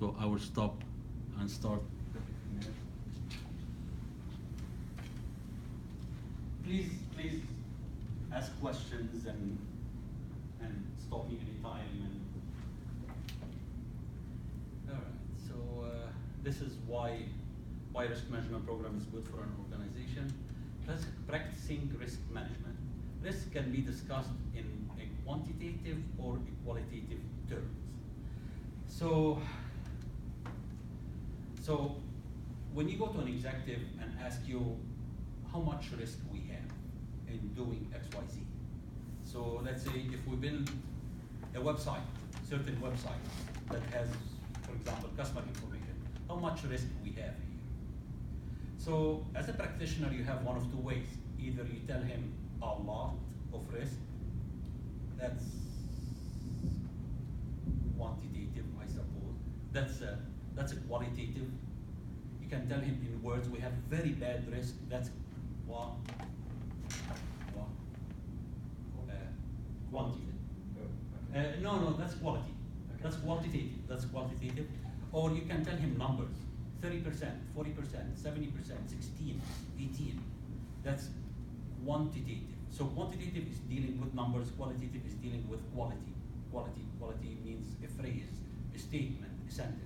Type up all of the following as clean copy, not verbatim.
So I will stop and start. Please ask questions and stop me anytime. All right. So this is why risk management program is good for an organization. Practicing risk management. Risk can be discussed in a quantitative or a qualitative terms. So when you go to an executive and ask you how much risk we have in doing XYZ. So let's say if we build a website, certain website that has, for example, customer information, how much risk we have here. So as a practitioner, you have one of two ways. Either you tell him a lot of risk, that's quantitative, I suppose. That's a qualitative. You can tell him in words, we have very bad risk, that's quantitative. No, that's quality. Okay. That's quantitative. Or you can tell him numbers, 30%, 40%, 70%, 16, 18. That's quantitative. So quantitative is dealing with numbers, qualitative is dealing with quality. Quality means a phrase, a statement, a sentence.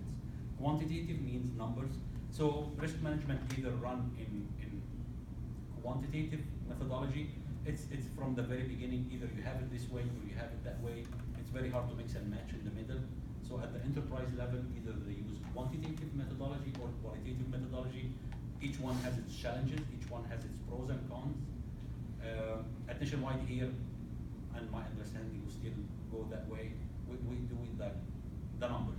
Quantitative means numbers. So risk management either run in quantitative methodology. It's from the very beginning, either you have it this way or you have it that way. It's very hard to mix and match in the middle. So at the enterprise level, either they use quantitative methodology or qualitative methodology. Each one has its challenges, each one has its pros and cons. At Nationwide here, and my understanding, we still go that way. We do the numbers,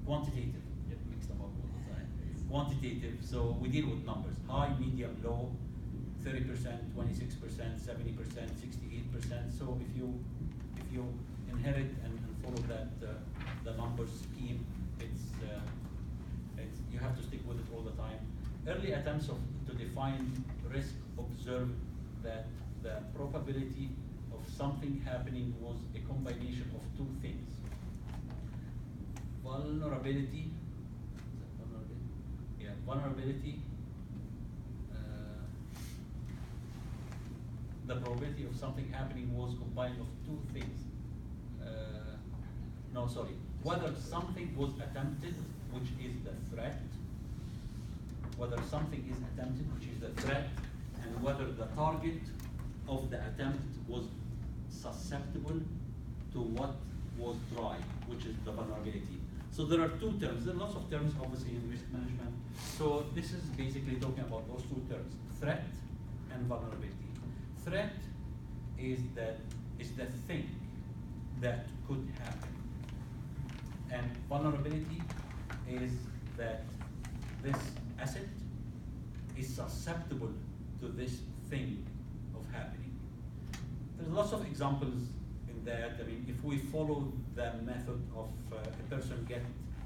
quantitative. Get mixed up all the time. Quantitative. So we deal with numbers: high, medium, low, 30%, 26%, 70%, 68%. So if you inherit and follow that the numbers scheme, it's you have to stick with it all the time. Early attempts to define risk observed that the probability of something happening was a combination of two things. Vulnerability. Vulnerability. The probability of something happening was combined of two things. Whether something was attempted, which is the threat. Whether something is attempted, which is the threat, and whether the target of the attempt was susceptible to what was dry, which is the vulnerability. So there are two terms. There are lots of terms, obviously, in risk management. So this is basically talking about those two terms: threat and vulnerability. Threat is the thing that could happen, and vulnerability is that this asset is susceptible to this thing of happening. There's lots of examples in that. I mean, if we follow the method of a person get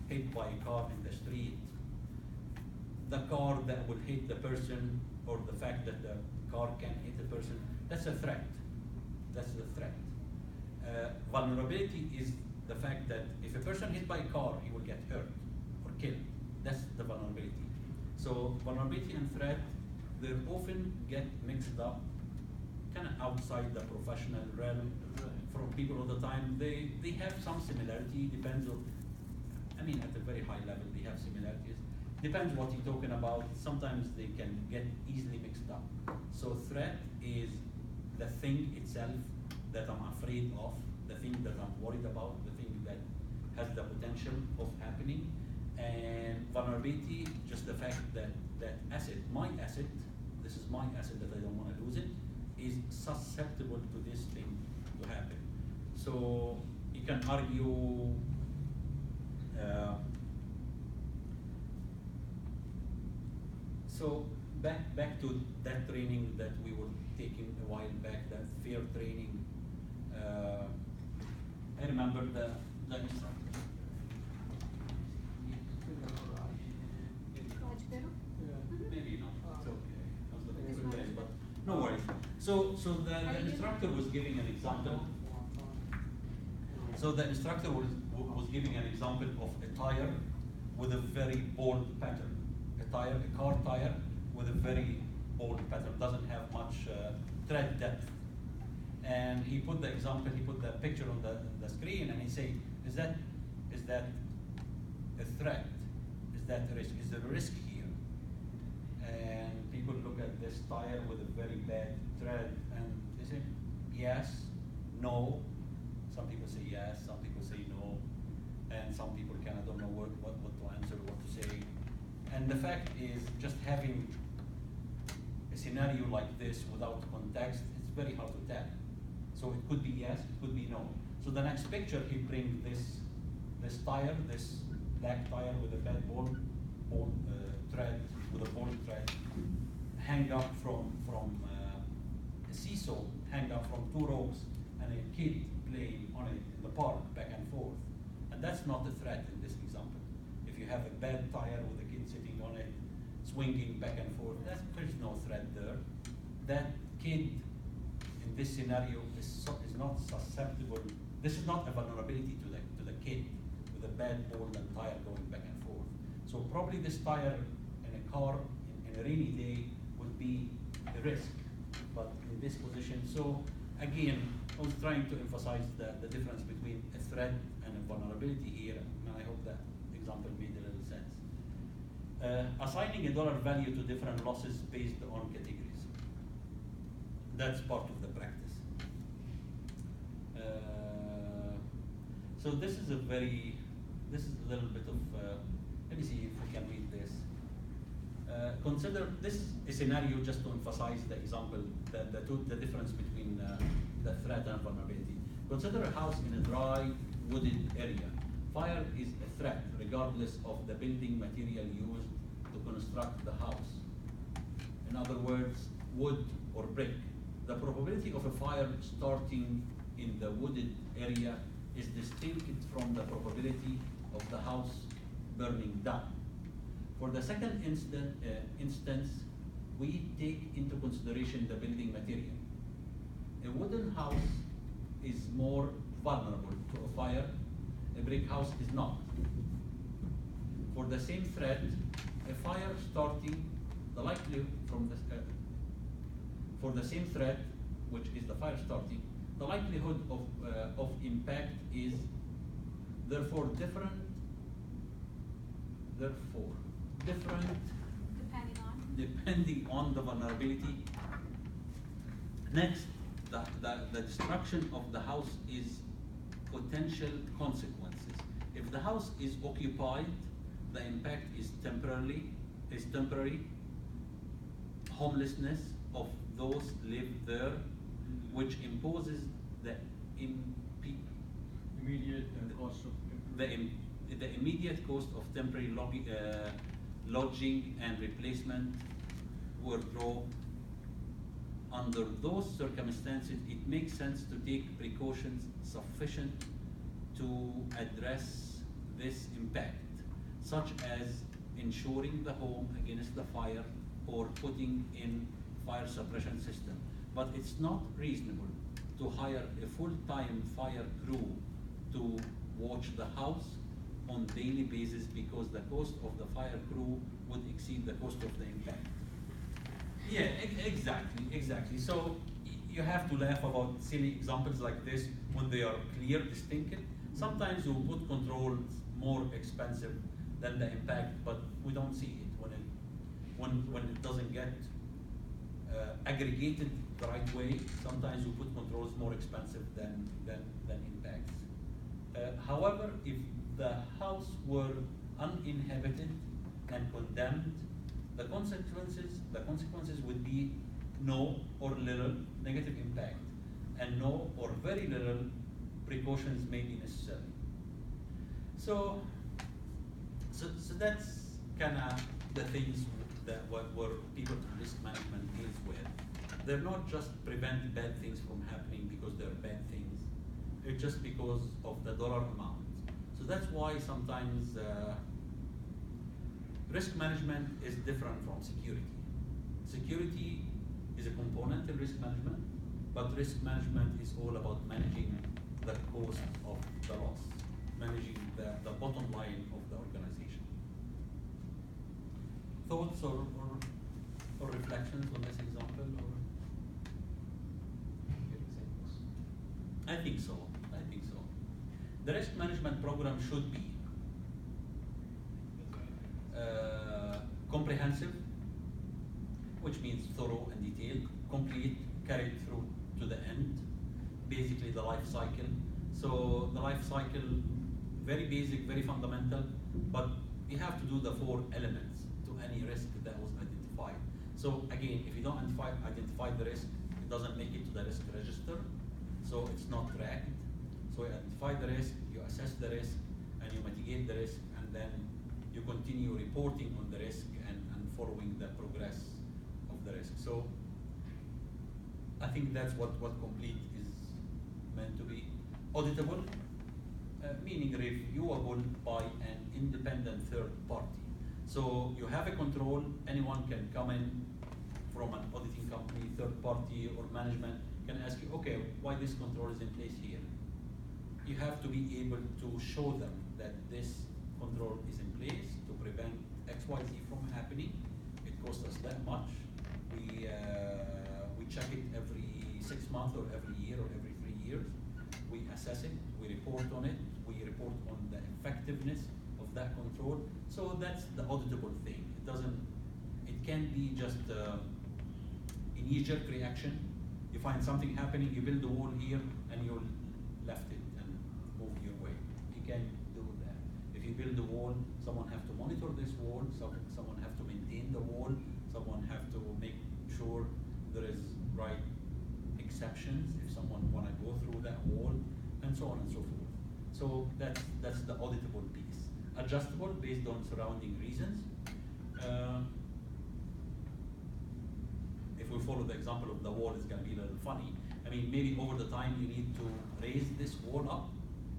hit by a car in the street, the car that will hit the person, or the fact that the car can hit the person, that's a threat. That's the threat. Vulnerability is the fact that if a person hit by a car, he will get hurt or killed. That's the vulnerability. So vulnerability and threat, they often get mixed up, kind of outside the professional realm from people all the time. They have some similarity, depends on, I mean, at a very high level, they have similarities. Depends what you're talking about. Sometimes they can get easily mixed up. So threat is the thing itself that I'm afraid of, the thing that I'm worried about, the thing that has the potential of happening. And vulnerability, just the fact that that asset, my asset, this is my asset that I don't want to lose it, is susceptible to this thing to happen. So you can argue so back to that training that we were taking a while back, that fear training. I remember the instructor. Maybe not. It's okay. I was looking for days, but no worries. So the instructor was giving an example. So the instructor was was giving an example of a tire with a very bold pattern. A car tire with a very bold pattern, doesn't have much tread depth. And he put the example, he put the picture on the screen, and he said, is that a threat? Is that a risk? Is there a risk here? And people look at this tire with a very bad tread, and they say, yes, no. Some people say yes, some people say no, and some people kind of don't know what to answer, what to say. And the fact is, just having a scenario like this without context, it's very hard to tell. So it could be yes, it could be no. So the next picture, he brings this tire, this black tire with a bad bold thread, with a bold thread, hang up from a seesaw, hang up from 2 ropes, and a kid playing on it in the park, back and forth. And that's not a threat in this example. If you have a bad tire with a kid sitting on it, swinging back and forth, there's no threat there. That kid in this scenario is not susceptible. This is not a vulnerability to the kid with a bad bolt and tire going back and forth. So probably this tire in a car in a rainy day would be a risk, but in this position. So again, I was trying to emphasize the difference between a threat and a vulnerability here, and I hope that example made a little sense. Assigning a dollar value to different losses based on categories. That's part of the practice. So this is a little bit of, let me see if we can read this. Consider, this is a scenario just to emphasize the example, the difference between the threat and vulnerability. Consider a house in a dry, wooded area. Fire is a threat regardless of the building material used to construct the house. In other words, wood or brick. The probability of a fire starting in the wooded area is distinct from the probability of the house burning down. For the second instance, we take into consideration the building material. A wooden house is more vulnerable to a fire. A brick house is not. For the same threat, a fire starting, the likelihood from the for the same threat, which is the fire starting, the likelihood of impact is therefore different. Depending on the vulnerability. Next, the destruction of the house is potential consequences. If the house is occupied, the impact is temporary. Homelessness of those live there, which imposes the immediate cost of the immediate cost of temporary lodging and replacement wardrobe. Under those circumstances, it makes sense to take precautions sufficient to address this impact, such as ensuring the home against the fire or putting in fire suppression system. But it's not reasonable to hire a full-time fire crew to watch the house on daily basis because the cost of the fire crew would exceed the cost of the impact. Yeah, exactly. So you have to laugh about silly examples like this when they are clear, distinct. Sometimes you put controls more expensive than the impact, but we don't see it when it doesn't get aggregated the right way. Sometimes you put controls more expensive than impacts. However, if the house were uninhabited and condemned, the consequences would be no or little negative impact, and no or very little precautions may be necessary. So that's kind of the things that where people in risk management deals with. They're not just prevent bad things from happening because they're bad things. It's just because of the dollar amount. So that's why sometimes risk management is different from security. Security is a component in risk management, but risk management is all about managing the cost of the loss, managing the bottom line of the organization. Thoughts or reflections on this example? Or? I think so. I think so. The risk management program should be comprehensive, which means thorough and detailed, complete, carried through to the end, basically the life cycle. So the life cycle, very basic, very fundamental, but you have to do the 4 elements to any risk that was identified. So again, if you don't identify the risk, it doesn't make it to the risk register, so it's not tracked. So you identify the risk, you assess the risk, and you mitigate the risk, and then you continue reporting on the risk and following the progress of the risk. So I think that's what complete is meant to be. Auditable, meaning reviewable by an independent third party. So you have a control, anyone can come in from an auditing company, third party or management can ask you, okay, why this control is in place here? You have to be able to show them that this control is in place to prevent XYZ from happening. It costs us that much. We check it every 6 months or every year or every 3 years. We assess it, we report on it, we report on the effectiveness of that control. So that's the auditable thing. It can't be just a knee-jerk reaction. You find something happening, you build a wall here, and you left it and moved your way. You can't do that. If you build a wall, someone has to monitor this wall, someone has to maintain the wall, someone has to make sure there is right exceptions if someone want to go through that wall, and so on and so forth. So that's the auditable piece. Adjustable based on surrounding reasons. If we follow the example of the wall, it's going to be a little funny. I mean, maybe over the time you need to raise this wall up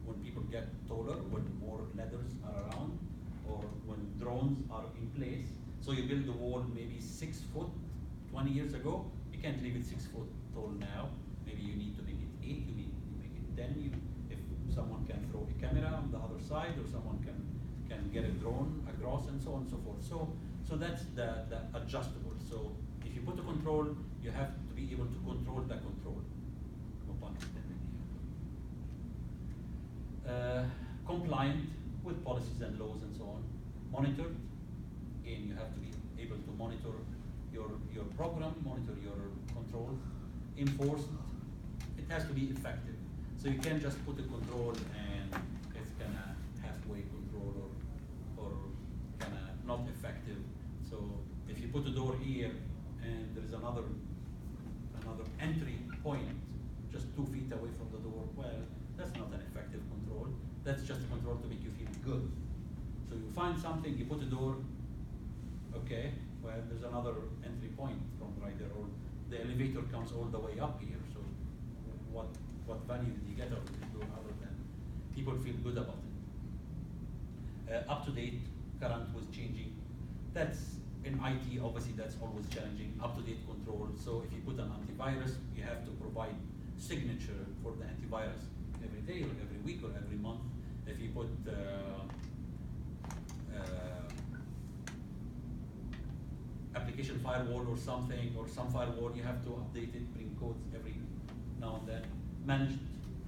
when people get taller, when more ladders are around, or when drones are in place. So you build the wall maybe 6 foot 20 years ago. You can't leave it 6 foot tall now. Maybe you need to make it 8, you need to make it 10. If someone can throw a camera on the other side, or someone can get a drone across, and so on and so forth. So that's the adjustable. So if you put a control, you have to be able to control the control. No pun intended here. Compliant with policies and laws and so on. Monitored. Again, you have to be able to monitor your program, monitor your controls. Enforced. It has to be effective. So you can't just put a control and it's kinda halfway control or kinda not effective. So if you put a door here and there is another entry point just 2 feet away from the door, well, that's not an effective control. That's just a control to make you feel good. So you find something, you put a door, okay, well, there's another entry point from right there, or the elevator comes all the way up here. So what value did you get out of this door other than people feel good about it? Up to date, current with changing. That's in IT, obviously that's always challenging. Up to date control. So if you put an antivirus, you have to provide signature for the antivirus every day or every week or every month. If you put application firewall or something, or some firewall, you have to update it, bring codes every now and then. Managed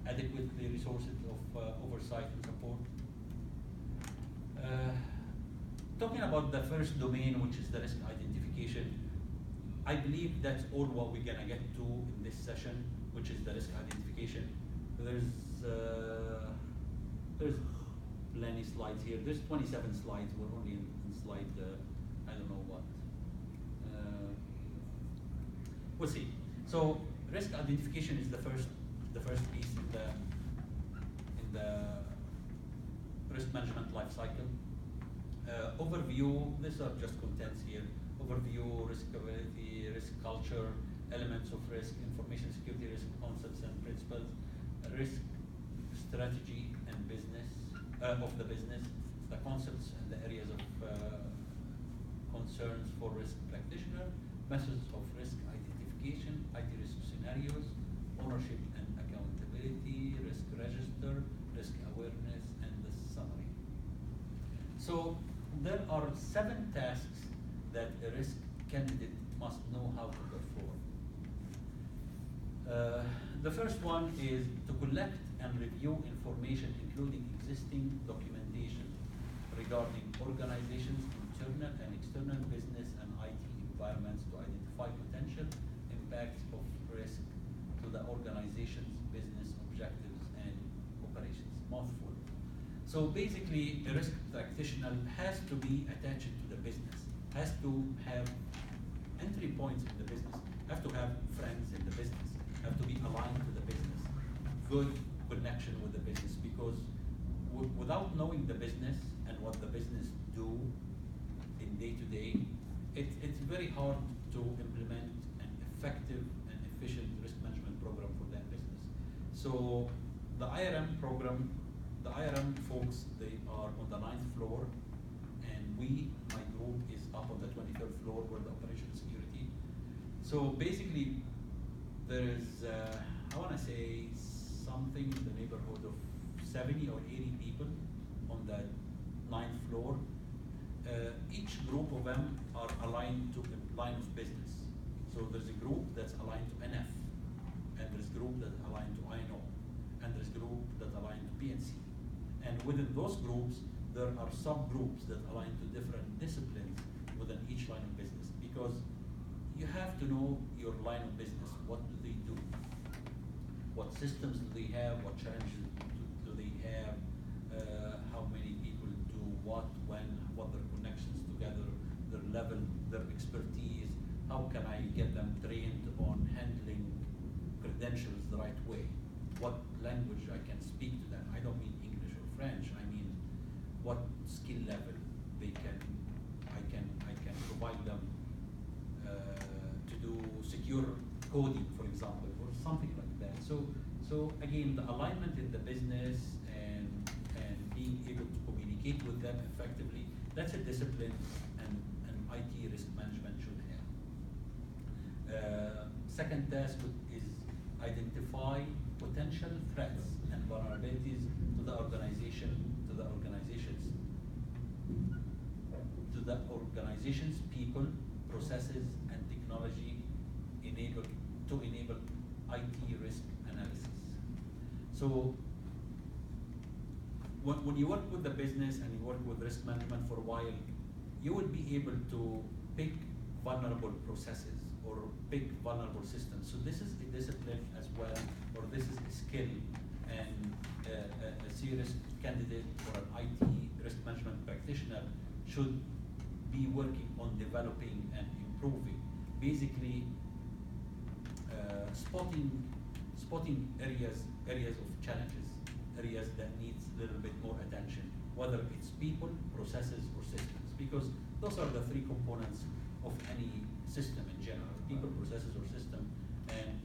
adequately resources of oversight and support. Talking about the first domain, which is the risk identification, I believe that's all what we're gonna get to in this session, which is the risk identification. There's plenty slides here. There's 27 slides. We're only in slide, I don't know what. We'll see. So risk identification is the first piece in the risk management life cycle. Overview, these are just contents here. Overview, risk ability, risk culture, elements of risk, information security risk, concepts and principles, risk strategy and business, of the business, the concepts and the areas of concerns for risk practitioner, methods of risk identification, IT risk scenarios, ownership and accountability, risk register, risk awareness, and the So there are 7 tasks that a risk candidate must know how to perform. The first one is to collect and review information, including existing documentation regarding organizations' internal and external business and IT environments to identify potential impacts of risk to the organization's business objectives and operations. Mouthful. So basically, a risk practitioner has to be attached to the business, has to have entry points in the business, have to have friends in the business, have to be aligned to the business, good connection with the business, because without knowing the business and what the business do in day-to-day, it's very hard to implement an effective and efficient risk management program for that business. So the IRM program, the IRM folks, they are on the 9th floor, and my group is up on the 23rd floor where the operational security. So basically, there is, I want to say, something in the neighborhood of 70 or 80 people on the 9th floor. Each group of them are aligned to a line of business. So there's a group that's aligned to NF, and there's a group that's aligned to INO, and there's a group that's aligned to PNC. And within those groups, there are subgroups that align to different disciplines within each line of business, because you have to know your line of business. What do they do? What systems do they have? What challenges do they have? How many people do what, when, what their connections together, their level, their expertise. How can I get them trained on handling credentials the right way? What language I can speak to them? I don't mean English or French. I mean what skill level I can provide them to do secure coding, for example, or something like that. So again, the alignment in the business and being able to communicate with them effectively, that's a discipline and IT risk management should have. Second task is identify potential threats and vulnerabilities to the organization's people, processes, and technology to enable IT risk analysis. So when you work with the business and you work with risk management for a while, you will be able to pick vulnerable processes or pick vulnerable systems. So this is a discipline as well, or this is a skill, and a serious candidate or an IT risk management practitioner should be working on developing and improving. Basically, spotting areas of challenges, areas that needs a little bit more attention, whether it's people, processes, or systems, because those are the 3 components of any system in general: people, processes, or system. And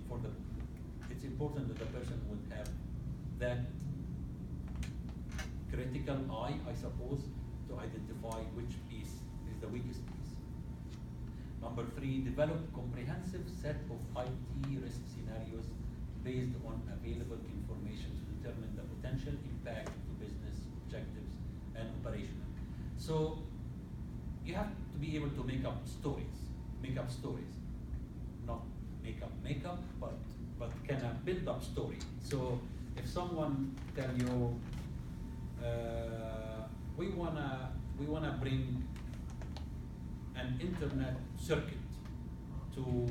it's important that the person would have that critical eye, I suppose, to identify which piece is the weakest piece. Number 3, develop comprehensive set of IT risk scenarios based on available information to determine the potential impact to business objectives and operational. So you have to be able to make up stories, not make up, but can build up story. So if someone tell you, we wanna bring an internet circuit to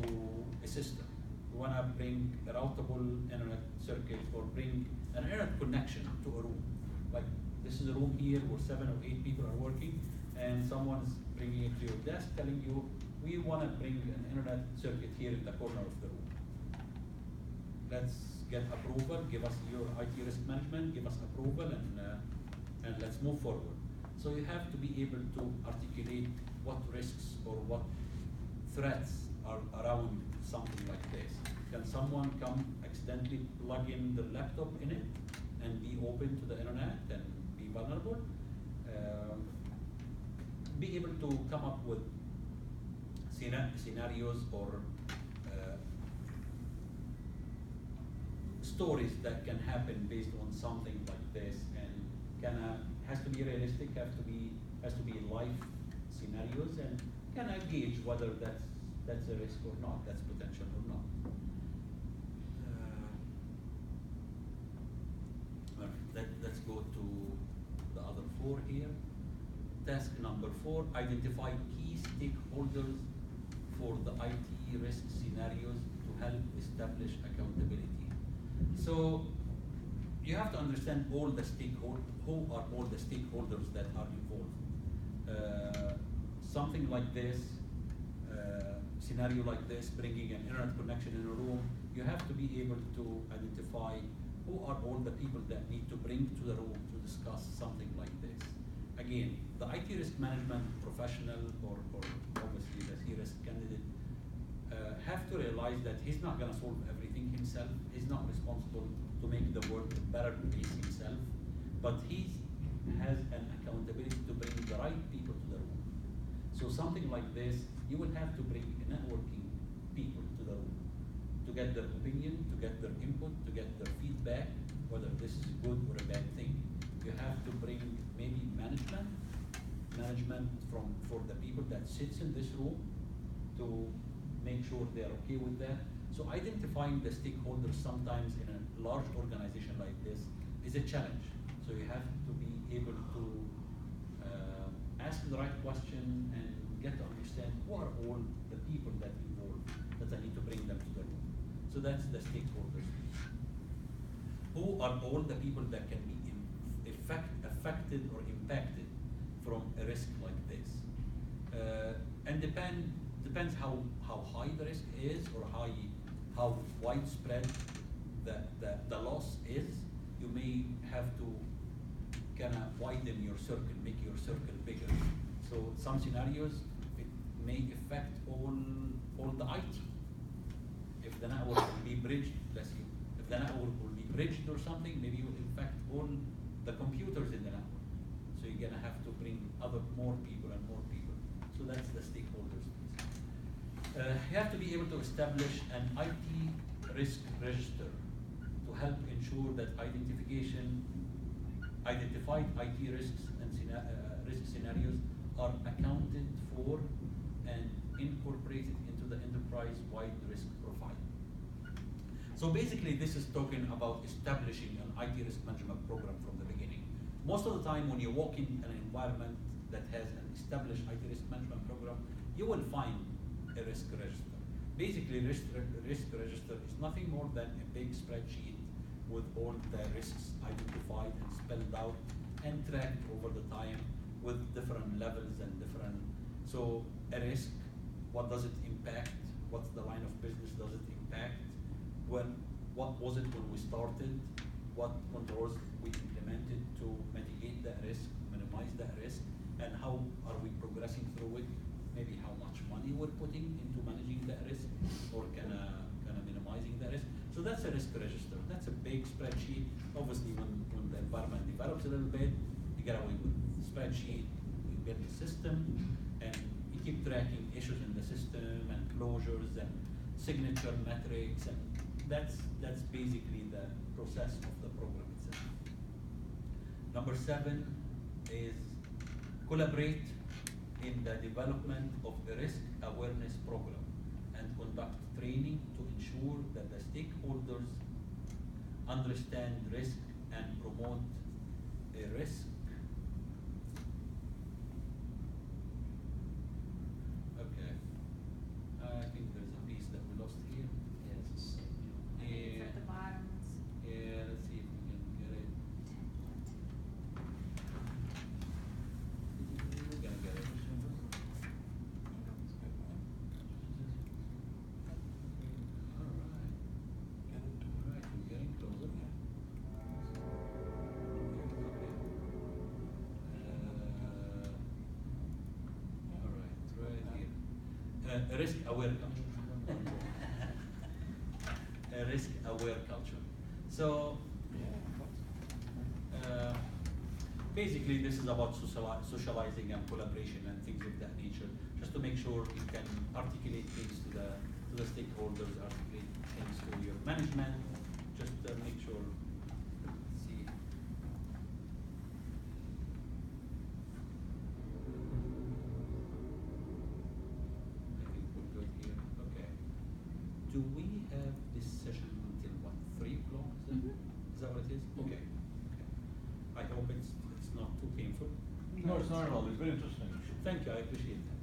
a system. We want to bring a routable internet circuit, or bring an internet connection to a room. Like, this is a room here where 7 or 8 people are working, and someone's bringing it to your desk telling you, we want to bring an internet circuit here in the corner of the room. Let's get approval, give us your IT risk management, give us approval, and let's move forward. So you have to be able to articulate what risks or what threats are around something like this. Can someone come accidentally plug in the laptop in it and be open to the internet and be vulnerable? Be able to come up with scenarios or stories that can happen based on something like this, and has to be realistic, have to be Has to be live scenarios and can I gauge whether that's a risk or not, that's potential or not. Let's go to the other 4 here. Task number 4, identify key stakeholders for the IT risk scenarios to help establish accountability. So you have to understand all the stakeholders, who are all the stakeholders that are involved. Something like this, scenario like this, bringing an internet connection in a room, you have to be able to identify who are all the people that need to bring to the room to discuss something like this. Again, the IT risk management professional or obviously the C-risk candidate have to realize that he's not going to solve everything himself. He's not responsible to make the world a better place himself, but he has an accountability to bring the right people to the room. So something like this, you will have to bring networking people to the room to get their opinion, to get their input, to get their feedback, whether this is a good or a bad thing. You have to bring maybe management for the people that sits in this room to make sure they're okay with that. So identifying the stakeholders sometimes in a large organization like this is a challenge. So you have to be able to ask the right question and get to understand who are all the people that involved that I need to bring them to the room. So that's the stakeholders. Who are all the people that can be affected or impacted from a risk like this? And depends how high the risk is or how widespread the loss is. You may have to kind of widen your circle, make your circle bigger. So some scenarios, it may affect all the IT. If the network will be bridged, let's see, if the network will be bridged or something, maybe you infect all the computers in the network. So you're gonna have to bring more people and more people. So that's the stakeholders. You have to be able to establish an IT risk register to help ensure that identified IT risks and risk scenarios are accounted for and incorporated into the enterprise-wide risk profile. So basically, this is talking about establishing an IT risk management program from the beginning. Most of the time, when you walk in an environment that has an established IT risk management program, you will find a risk register. Basically, risk register is nothing more than a big spreadsheet with all the risks identified and spelled out and tracked over the time with different levels and different. So a risk, what does it impact? What's the line of business does it impact? What was it when we started? What controls we implemented to mitigate that risk, minimize that risk, and how are we progressing through it? Maybe how much money we're putting into managing that risk or kind of minimizing that risk. So that's a risk register. That's a big spreadsheet. Obviously, when the environment develops a little bit, you get away with the spreadsheet, you get the system, and you keep tracking issues in the system and closures and signature metrics, and that's basically the process of the program itself. Number 7 is collaborate in the development of a risk awareness program and conduct training to ensure that the stakeholders understand risk and promote a risk. Okay, I think there's a piece that we lost here. Yes. Yeah. At the bottom. Yeah, let's see if we can get it. We're gonna get it. Alright, we're getting closer. Alright, right here. Risk-aware culture. A risk-aware culture. So, basically, this is about socializing and collaboration and things of that nature, just to make sure you can articulate things to the stakeholders, articulate things to your management, just to make sure. Let's see. this session until what, 3 o'clock? Is that what it is? Okay. I hope it's not too painful. No, it's not at all. It's very interesting. Thank you, I appreciate that.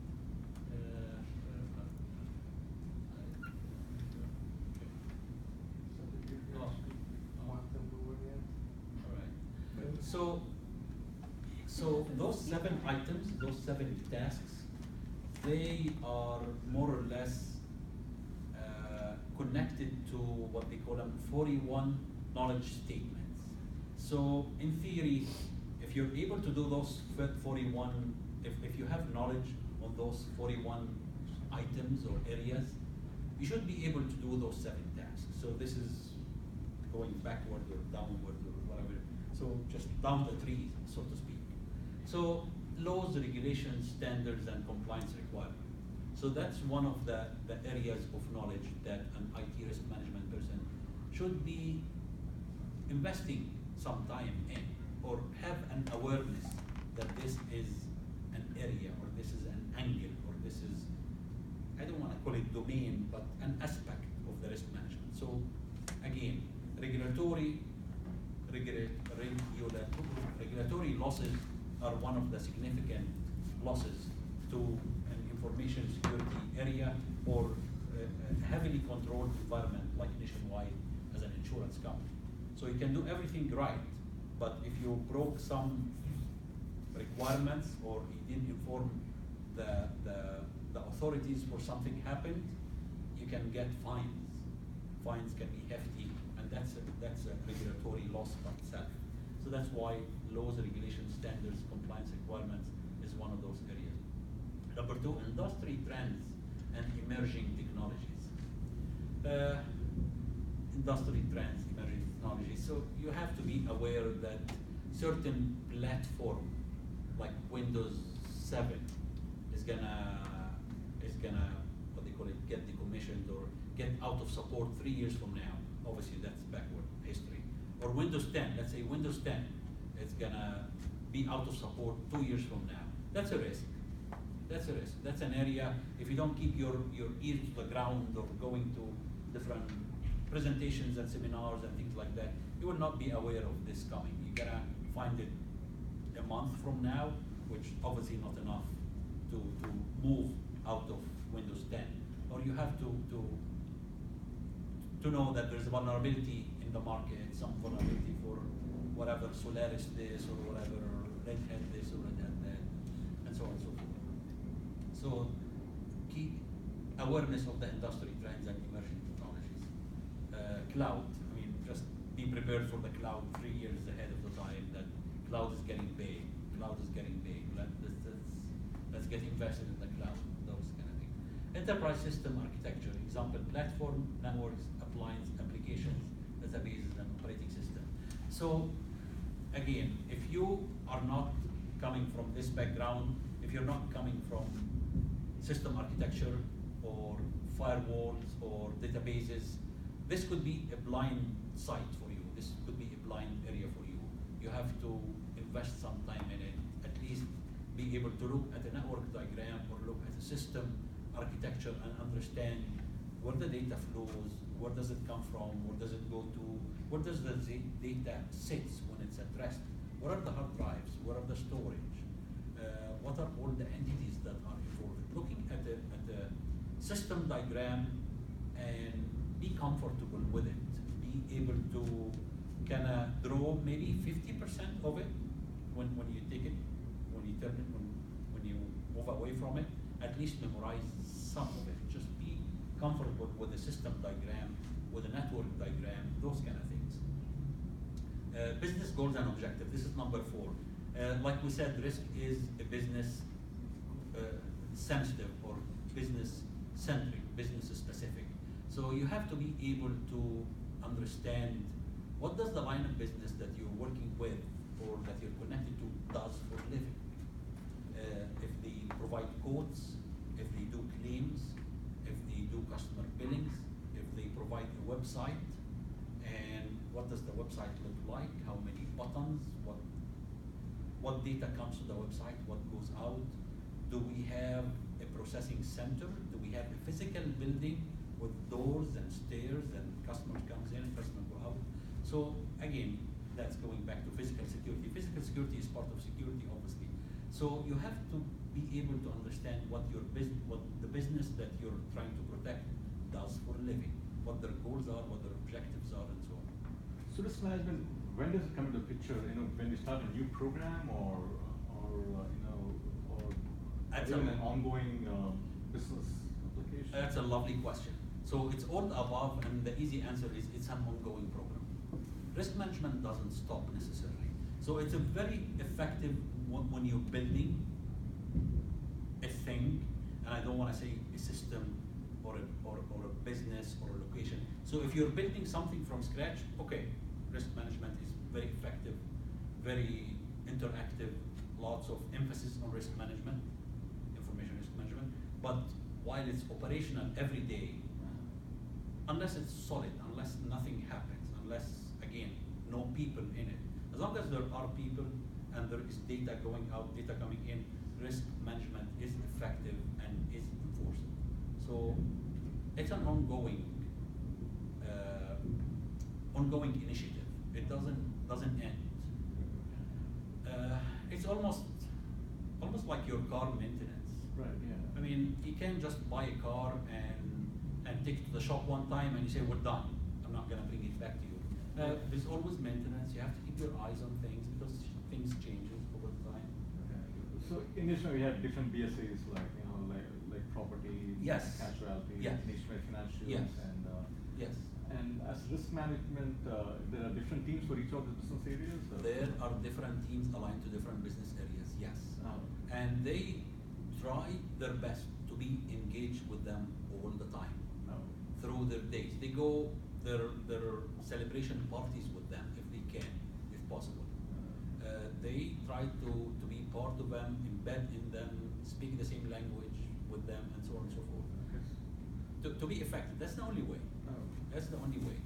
All right. So those 7 items, those 7 tasks, they are more or less connected to what they call them 41 knowledge statements. So in theory, if you're able to do those 41, if you have knowledge on those 41 items or areas, you should be able to do those 7 tasks. So this is going backward or downward or whatever. So just down the tree, so to speak. So laws, regulations, standards, and compliance requirements. So that's one of the areas of knowledge that an IT risk management person should be investing some time in, or have an awareness that this is an area, or this is an angle, or this is, I don't want to call it domain, but an aspect of the risk management. So again, regulatory losses are one of the significant losses to an information security area or a heavily controlled environment like Nationwide as an insurance company. So you can do everything right, but if you broke some requirements or you didn't inform the authorities or something happened, you can get fines. Fines can be hefty, and that's a regulatory loss by itself. So that's why laws, regulations, standards, compliance requirements is one of those areas. Number 2, industry trends and emerging technologies. Industry trends, emerging technologies. So you have to be aware that certain platform like Windows 7 is gonna what they call it, get decommissioned or get out of support 3 years from now. Obviously that's backward history. Or Windows 10, let's say Windows 10 is gonna be out of support 2 years from now. That's a risk. That's a risk. That's an area, if you don't keep your ear to the ground or going to different presentations and seminars and things like that, you will not be aware of this coming. You're gonna find it a month from now, which obviously not enough to move out of Windows 10. Or you have to know that there's a vulnerability in the market, some vulnerability for whatever Solaris this or whatever Red Hat this or Red Hat that, and so on and so forth. So key awareness of the industry trends and emerging technologies. Cloud, I mean, just be prepared for the cloud 3 years ahead of the time, that cloud is getting big, cloud is getting big, let's get invested in the cloud, those kind of things. Enterprise system architecture, example, platform, networks, appliance, applications, databases, and operating system. So again, if you are not coming from this background, if you're not coming from system architecture or firewalls or databases, this could be a blind site for you. This could be a blind area for you. You have to invest some time in it, at least be able to look at a network diagram or look at a system architecture and understand where the data flows, where does it come from, where does it go to, where does the data sits when it's at rest, what are the hard drives, where are the storage, what are all the entities that are involved. Looking at the system diagram and be comfortable with it, be able to kind of draw maybe 50% of it when you take it, when you turn it, when you move away from it, at least memorize some of it. Just be comfortable with the system diagram, with the network diagram, those kind of things. Business goals and objectives. This is number 4. Like we said, risk is a business sensitive or business centric, business specific. So you have to be able to understand what does the line of business that you're working with or that you're connected to does for a living. If they provide quotes, if they do claims, if they do customer billings, if they provide a website, and what does the website look like, how many buttons, what data comes to the website, what goes out, do we have a processing center, do we have a physical building with doors and stairs, and customer comes in, customer go out. So again, that's going back to physical security. Physical security is part of security, obviously. So you have to be able to understand what the business that you're trying to protect does for a living, what their goals are, what their objectives are, and so on. So risk management, when does it come into the picture? When you start a new program, or even an ongoing business application? That's a lovely question. So it's all above, and the easy answer is it's an ongoing program. Risk management doesn't stop necessarily. So it's a very effective when you're building a thing, and I don't want to say a system or a business or a location. So if you're building something from scratch, okay, risk management is very effective, very interactive, lots of emphasis on risk management, information risk management. But while it's operational every day, unless it's solid, unless nothing happens, unless, again, no people in it, as long as there are people and there is data going out, data coming in, risk management is effective and is enforced. So it's an ongoing initiative. It doesn't end. It's almost like your car maintenance. Right. Yeah. I mean, you can't just buy a car and take it to the shop one time and you say, we're done. I'm not going to bring it back to you. There's always maintenance. You have to keep your eyes on things because things changes over time. Okay. So in this we have different BSAs like property, yes, casualty, yes, nationwide financials, yes, and yes. And as risk management, there are different teams for each of the business areas. There are different teams aligned to different business areas. Yes, and they try their best to be engaged with them all the time through their days. They go their celebration parties with them if they can, if possible. They try to be part of them, embed in them, speak the same language with them, and so on and so forth. Okay. To be effective, that's the only way. That's the only way.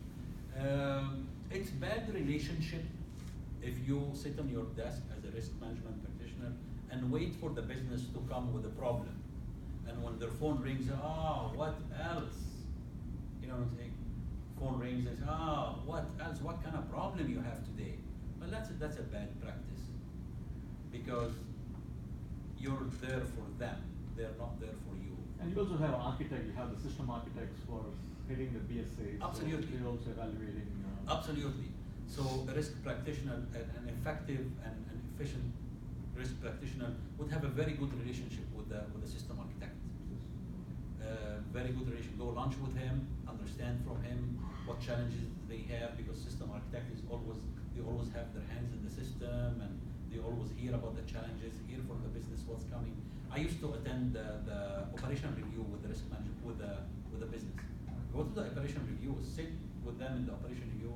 It's bad relationship if you sit on your desk as a risk management practitioner and wait for the business to come with a problem. And when their phone rings, what else? You know what I'm saying? Phone rings and says, what else? What kind of problem you have today? Well, that's a bad practice because you're there for them. They're not there for you. And you also have an architect. You have the system architects for heading the BSA. Absolutely. So they're also evaluating. Absolutely. So a risk practitioner, an effective and efficient risk practitioner would have a very good relationship with the system architect. Very good relation. Go lunch with him, understand from him what challenges they have, because system architect they always have their hands in the system, and they always hear about the challenges, hear from the business what's coming. I used to attend the operation review with the risk manager, with the business. Go to the operation review, sit with them in the operation review,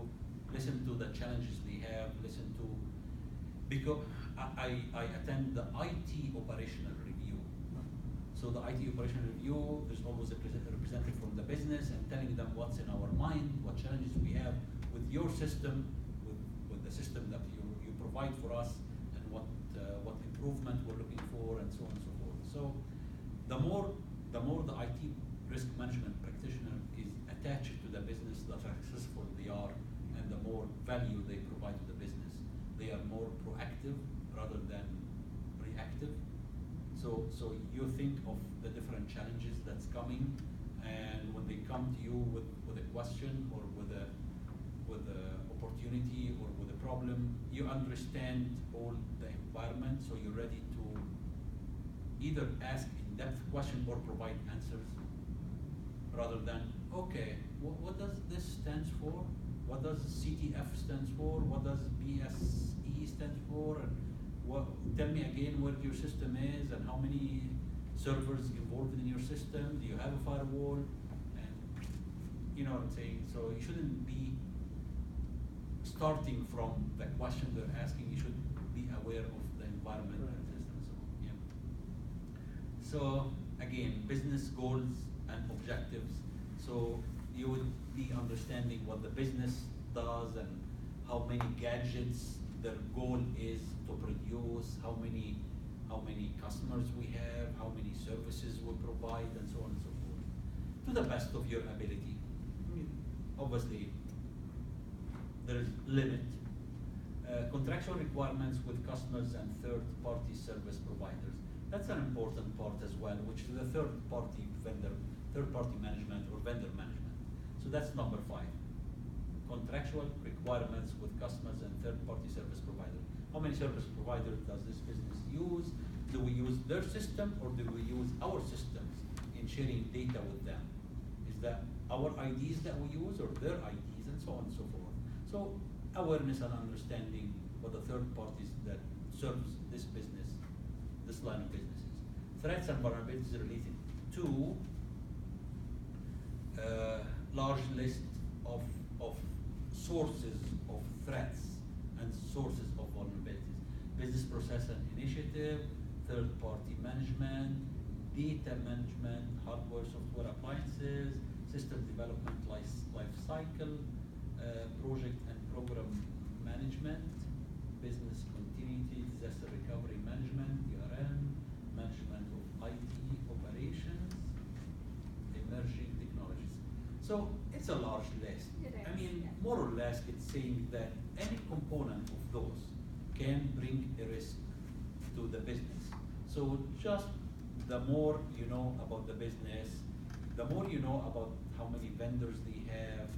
listen to the challenges they have, because I attend the IT operational review. So the IT operational review, there's always a representative from the business and telling them what's in our mind, what challenges we have with your system, with the system that you provide for us, and what improvement we're looking for, and so on and so forth. So the more the IT risk management practitioner is attached to the business, the successful they are, and the more value they provide to the business. They are more proactive rather than reactive. So you think of the different challenges that's coming, and when they come to you with a question or with a opportunity or with a problem, you understand all the environment, so you're ready to either ask in-depth question or provide answers, rather than, okay, what does this stand for? What does CTF stands for? What does BSE stands for? And tell me again where your system is and how many servers involved in your system. Do you have a firewall? And you know what I'm saying? So you shouldn't be starting from the question they're asking. You should be aware of the environment and systems. So again, business goals and objectives. So you would be understanding what the business does and how many gadgets their goal is to produce, how many customers we have, how many services we provide, and so on and so forth. to the best of your ability. I mean, obviously, there is limit. Contractual requirements with customers and third-party service providers. That's an important part as well, which is the third-party management or vendor management. So that's number 5. Contractual requirements with customers and third-party service providers. How many service providers does this business use? Do we use their system or do we use our systems in sharing data with them? Is that our IDs that we use or their IDs and so on and so forth? So awareness and understanding what the third parties that serves this business, this line of businesses. Threats and vulnerabilities related to large list of sources of threats and sources of vulnerabilities. Business process and initiative, third-party management, data management, hardware, software appliances, system development life cycle, project and program management, business continuity, disaster recovery management, DRM, management of IT operations, emerging technologies. So it's a large list. I mean, more or less, it's saying that any component of those can bring a risk to the business. So just the more you know about the business, the more you know about how many vendors they have.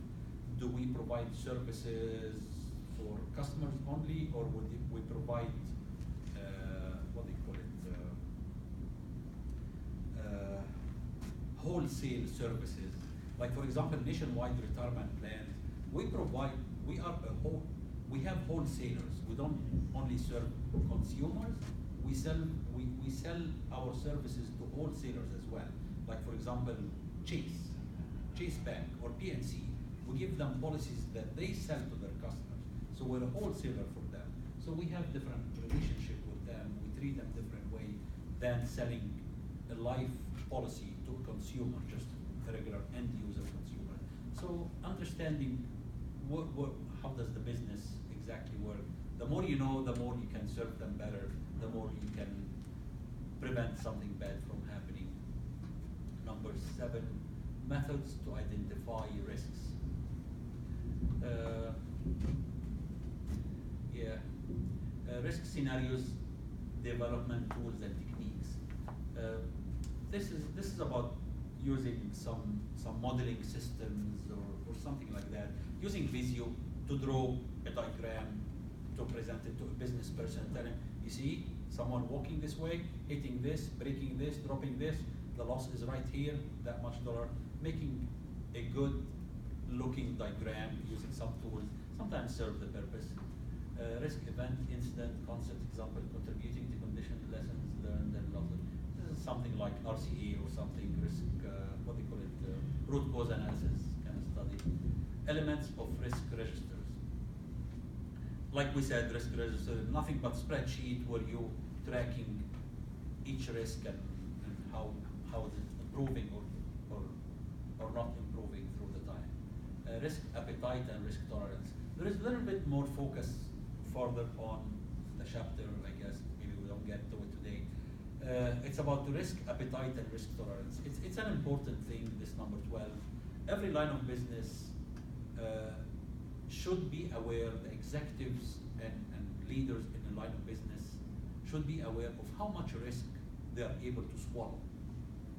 Do we provide services for customers only, or would we provide what do you call it? Wholesale services. Like for example, nationwide retirement plans. We have wholesalers. We don't only serve consumers. We sell our services to wholesalers as well. Like for example, Chase Bank or PNC. We give them policies that they sell to their customers. So we're a wholesaler for them. So we have different relationship with them. We treat them different way than selling a life policy to a consumer, just a regular end user consumer. So understanding how does the business exactly work. The more you know, the more you can serve them better, the more you can prevent something bad from happening. Number 7, methods to identify risks. Risk scenarios, development tools and techniques. This is about using some modeling systems or something like that. Using Visio to draw a diagram to present it to a business person, tell him, you see, someone walking this way, hitting this, breaking this, dropping this, the loss is right here, that much dollar. Making a good looking diagram using some tools sometimes serve the purpose. Risk event, incident, concept, example, contributing to condition, lessons learned and losses. This is something like RCA or something, risk, what do you call it, root cause analysis kind of study. Elements of risk registers. Like we said, risk register, nothing but spreadsheet where you tracking each risk and how is it improving or not improving through the time. Risk appetite and risk tolerance. There is a little bit more focus further on the chapter, I guess, maybe we don't get to it today. It's about the risk appetite and risk tolerance. It's an important thing, this number 12. Every line of business should be aware, the executives and leaders in the line of business should be aware of how much risk they are able to swallow.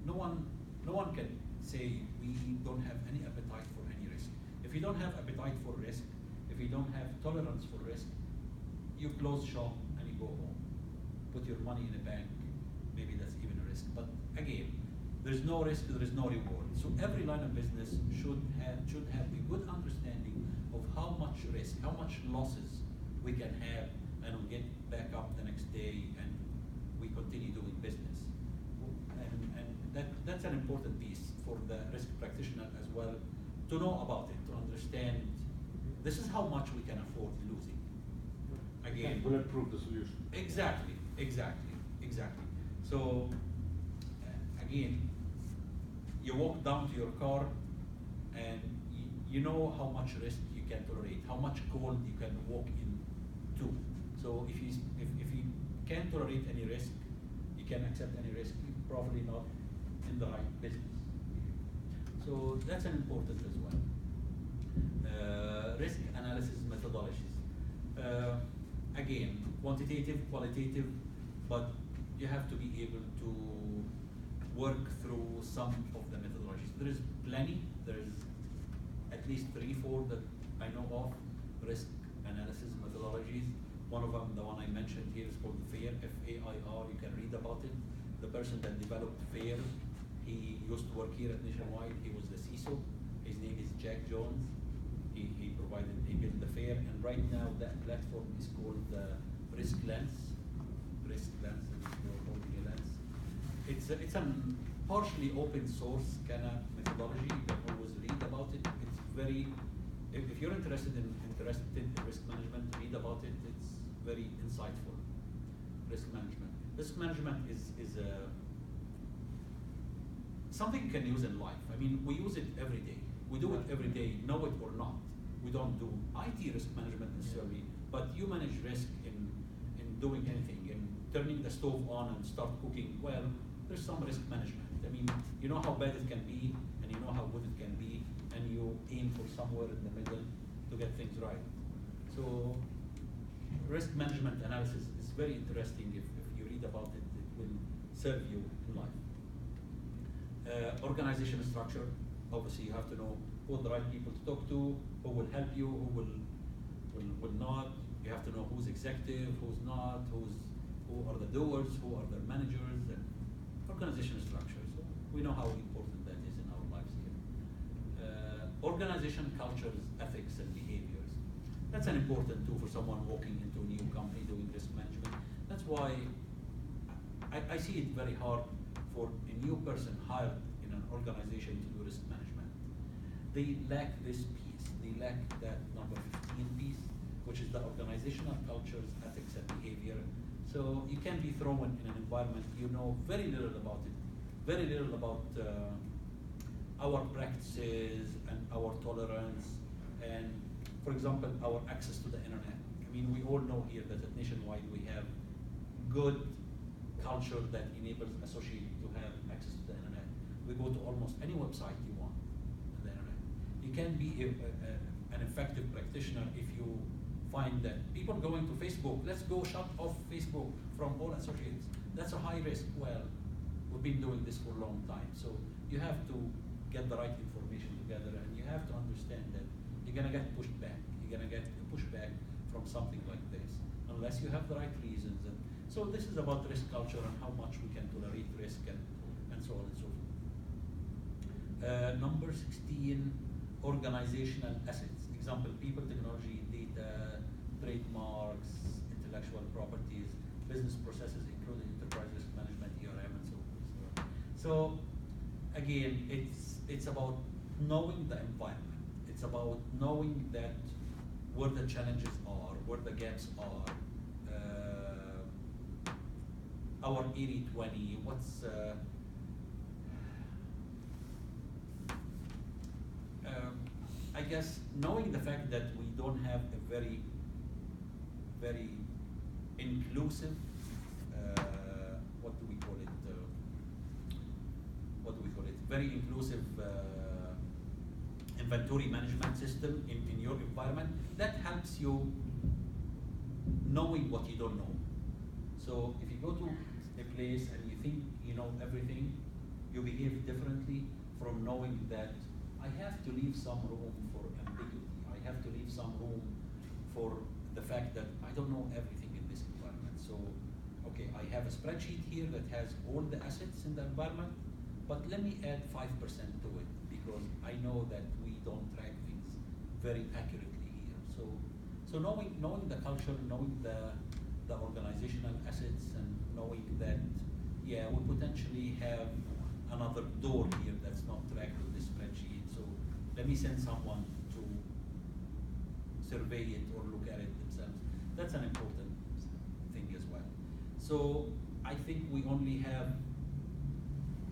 No one can say we don't have any appetite for any risk. If you don't have appetite for risk, if you don't have tolerance for risk, you close shop and you go home. Put your money in a bank, maybe that's even a risk. But again, there's no risk, there is no reward. So every line of business should have a good understanding of how much risk, how much losses we can have, and we get back up the next day and we continue doing business. And that's an important piece for the risk practitioner as well, to know about it, to understand this is how much we can afford losing. Again, bulletproof the solution. Exactly. So again, you walk down to your car and you know how much risk you can tolerate, how much cold you can walk into. So if you can't tolerate any risk, you can't accept any risk, you're probably not in the right business. So that's an important as well. Risk analysis methodologies. Again, quantitative, qualitative, but you have to be able to work through some of the methodologies. There is plenty. There's at least 3, 4 that I know of, risk analysis methodologies. One of them, the one I mentioned here, is called FAIR, F-A-I-R. You can read about it. The person that developed FAIR, he used to work here at Nationwide. He was the CISO. His name is Jack Jones. He built the FAIR, and right now that platform is called Risk Lens. Risk Lens, if you're holding a lens. It's a partially open source kind of methodology. You can always read about it. It's very, if you're interested in risk management, read about it. It's very insightful. Risk management. Risk management is something you can use in life. I mean, we use it every day. We do it every day, know it or not. We don't do IT risk management necessarily, but you manage risk in doing anything, in turning the stove on and start cooking. Well, there's some risk management. I mean, you know how bad it can be, and you know how good it can be, and you aim for somewhere in the middle to get things right. So risk management analysis is very interesting. If you read about it, it will serve you in life. Organization structure. Obviously, you have to know who are the right people to talk to, who will help you, who will not. You have to know who's executive, who's not, who are the doers, who are the managers, and organization structure. So we know how important that is in our lives here. Organization cultures, ethics, and behaviors. That's an important too for someone walking into a new company doing risk management. That's why I see it very hard for a new person hired in an organization to do risk management. They lack this piece. They lack that number 15 piece, which is the organizational cultures, ethics, and behavior. So you can be thrown in an environment you know very little about it, very little about our practices and our tolerance, and for example, our access to the internet. I mean, we all know here that at Nationwide we have good culture that enables associates to have access to the internet. We go to almost any website you want on the internet. You can be an effective practitioner if you find that people going to Facebook, let's go shut off Facebook from all associates. That's a high risk. Well, we've been doing this for a long time. So you have to get the right information together, and you have to understand that you're gonna get pushed back. You're gonna get pushback from something like this, unless you have the right reasons. And so this is about risk culture and how much we can tolerate risk and so on and so forth. Number 16, organizational assets. Example, people, technology, data, trademarks, intellectual properties, business processes, including enterprise risk management, ERM, and so forth. So again, it's about knowing the environment. It's about knowing that where the challenges are, where the gaps are, our 80-20, what's I guess knowing the fact that we don't have a very, very inclusive, what do we call it? Very inclusive inventory management system in your environment. That helps you knowing what you don't know. So if you go to a place and you think you know everything, you behave differently from knowing that I have to leave some room for ambiguity. I have to leave some room for the fact that I don't know everything in this environment. So, okay, I have a spreadsheet here that has all the assets in the environment, but let me add 5% to it because I know that we don't track things very accurately here. So knowing the culture, knowing the organizational assets, and knowing that, yeah, we potentially have another door here that's not tracked with this spreadsheet. So let me send someone to survey it or look at it themselves. That's an important thing as well. So I think we only have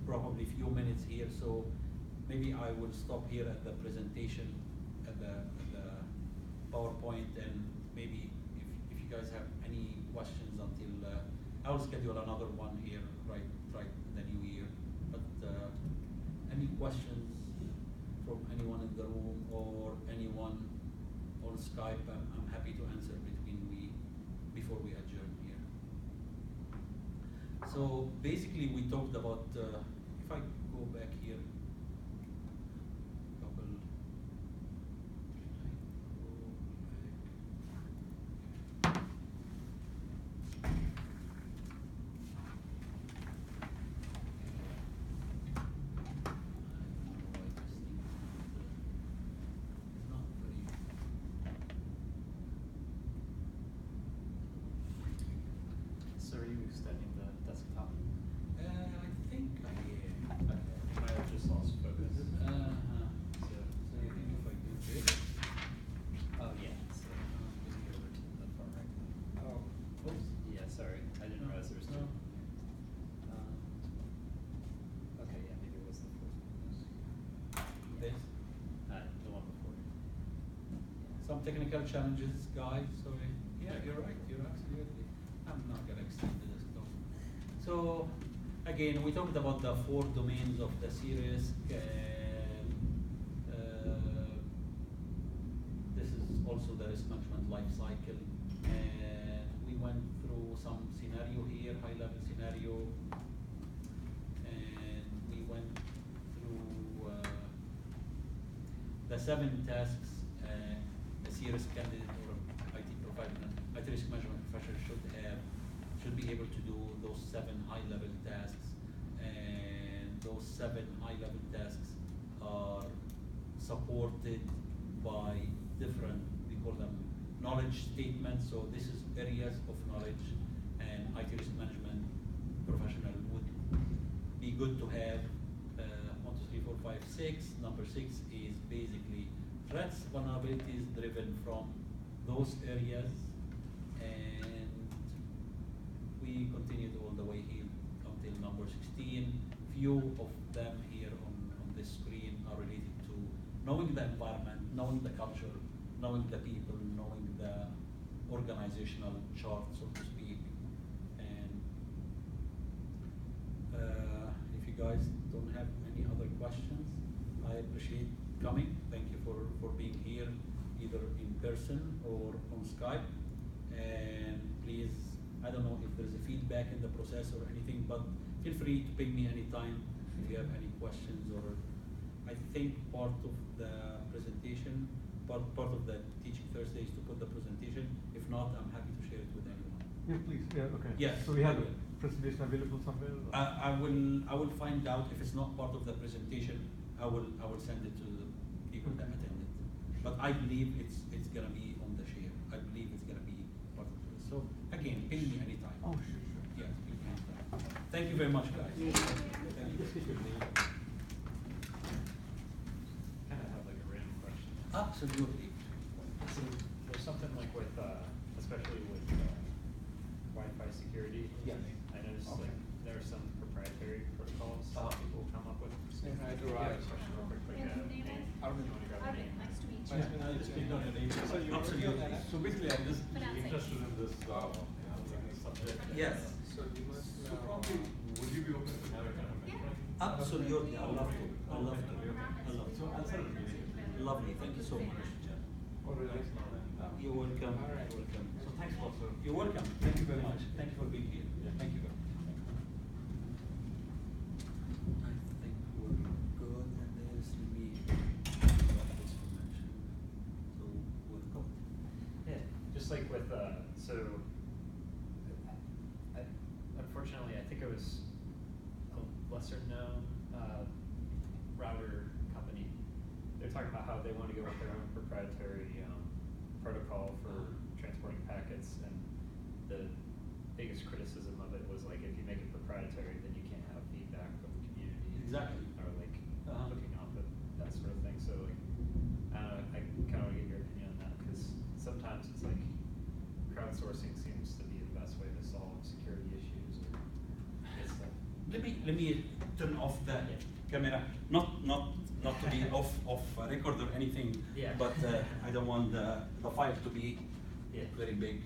probably a few minutes here, so maybe I will stop here at the presentation, at the PowerPoint, and maybe if you guys have any questions until I'll schedule another one here right in the new year. But any questions Skype, I'm happy to answer before we adjourn here. So basically, we talked about, if I go back here, So are you extending the desktop? I think I am. I might have just lost focus. So you think if I do this? Oh yeah, so maybe over to the far right. Oh, oops. Yeah, sorry, I didn't realize there was two. Okay, yeah, maybe it was the first one. This. The one before. Some technical challenges, guys, sorry. Yeah, you're right, you're absolutely. I'm not gonna extend the desktop. So, again, we talked about the 4 domains of the CRISC, and this is also the risk management life cycle. And we went through some scenario here, high-level scenario, and we went through the 7 tasks a CRISC candidate or IT provider, IT risk management professional should be able to do those 7 high-level tasks, and those 7 high-level tasks are supported by different, we call them knowledge statements. So this is areas of knowledge, and IT risk management professional would be good to have 1, 2, 3, 4, 5, 6. Number 6 is basically threats, vulnerabilities driven from those areas, and we continued all the way here until number 16. Few of them here on this screen are related to knowing the environment, knowing the culture, knowing the people, knowing the organizational chart, so to speak. And if you guys don't have any other questions, I appreciate coming. Thank you for being here, either in person or on Skype. And please, I don't know if there's a feedback in the process or anything, but feel free to ping me anytime if you have any questions. Or I think part of the presentation, part of the Teaching Thursday is to put the presentation. If not, I'm happy to share it with anyone. Yeah, please. Yeah, okay. Yes. So we have a presentation available somewhere? I will find out if it's not part of the presentation. I will send it to the people that attended. But I believe it's gonna be on the share. I believe it's gonna be part of this. So again, ping me anytime. Oh, sure. Yes, ping me anytime. Thank you very much, guys. Thank you. Kind of have like a random question. Absolutely. So there's something like with, especially with Wi-Fi security. Yes. I noticed Okay. like there are some proprietary protocols people come up with. Say hi to Yeah, Raj. a question real quick, like, Yeah, name. Arvind. You wanna grab the name? Nice to meet you. Nice to meet you. Speak on your name. So you're Absolutely. working on that? So basically, I'm just Pronounce it. interested in this subject. Yes. So you must So probably, would you be open to have a kind of mentoring? Absolutely. I love to. I love to. I love So to. I'll send it to you. Lovely. Thank you so much. Oh, really? You're welcome. All right. You're welcome. So thanks a lot, sir. You're welcome. Thank you very much. Thank you for being here. Thank you. I think we're good at this. Let me drop this connection. So we're good. Yeah, just like with, so, unfortunately, I think it was a lesser known, router company. They're talking about how they want to go with their own proprietary, protocol for transporting packets, and the biggest criticism of it was like, if you make it proprietary, then you can't have feedback from the community. Exactly. Or like, Uh-huh. looking off of that sort of thing, so like, I don't know, I kind of want to get your opinion on that, because sometimes it's like, crowdsourcing seems to be the best way to solve security issues, or it's like. Let me turn off the camera. Not to be off record or anything. Yeah. But I don't want the file to be Yeah. very big.